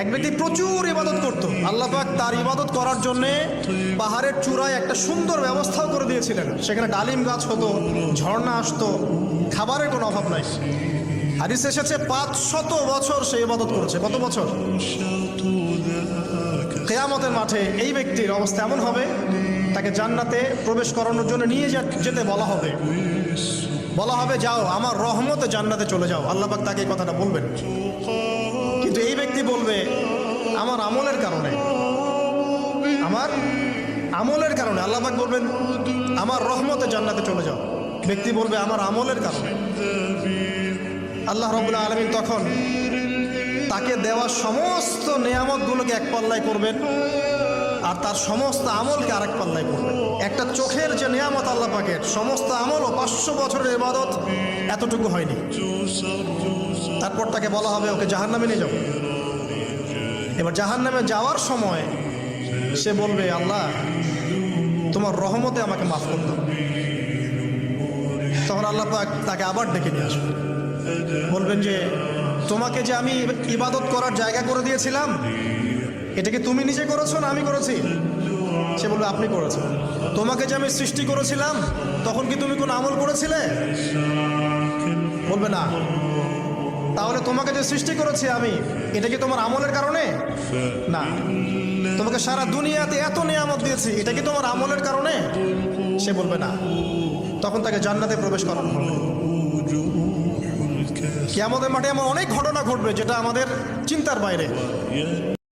এক ব্যক্তি প্রচুর ইবাদত করত, আল্লাহ পাক তার ইবাদত করার জন্য পাহাড়ের চূড়ায় একটা সুন্দর ব্যবস্থাও করে দিয়েছিলেন। সেখানে ডালিম গাছ হতো, ঝর্ণা আসতো, খাবারের কোনো অভাব নাই। হাদিস এসেছে 500 বছর সে ইবাদত করেছে। কত বছর? কিয়ামতের মাঠে এই ব্যক্তির অবস্থা এমন হবে, তাকে জান্নাতে প্রবেশ করানোর জন্য নিয়ে যেতে বলা হবে যাও আমার রহমতে জান্নাতে চলে যাও। আল্লাহ পাক তাকে এই কথাটা বলবেন, কিন্তু এই ব্যক্তি বলবে আমার আমলের কারণে আল্লাহ পাক বলবেন আমার রহমতে জান্নাতে চলে যাও। ব্যক্তি বলবে আমার আমলের কারণে। আল্লাহ রাব্বুল আলামিন তখন তাকে দেওয়া সমস্ত নেয়ামতগুলোকে এক পাল্লায় করবেন, আর তার সমস্ত আমলকে আরেক পাল্লায় করবেন। একটা চোখের যে নেয়ামত আল্লাহ পাকের, সমস্ত আমল ও 500 বছরের ইবাদত এতটুকু হয়নি। তারপর তাকে বলা হবে ওকে জাহান্নামে নিয়ে যাও। এবার জাহান্নামে যাওয়ার সময় সে বলবে আল্লাহ তোমার রহমতে আমাকে মাফ করে দাও। তখন আল্লাহ পাক তাকে আবার ডেকে নিয়ে আসবে, বলবেন যে তোমাকে যে আমি ইবাদত করার জায়গা করে দিয়েছিলাম, এটা কি তুমি নিজে করেছো না আমি করেছি? সে বলবে আপনি করেছেন। তোমাকে যে আমি সৃষ্টি করেছিলাম তখন কি তুমি কোনো আমল করেছিলে? বলবে না। তাহলে তোমাকে যে সৃষ্টি করেছি আমি, এটা কি তোমার আমলের কারণে? না। তোমাকে সারা দুনিয়াতে এত নিয়ামত দিয়েছি, এটা কি তোমার আমলের কারণে? সে বলবে না। তখন তাকে জান্নাতে প্রবেশ করানো হবে। কিয়ামতের মাঠে এমন অনেক ঘটনা ঘটবে যেটা আমাদের চিন্তার বাইরে।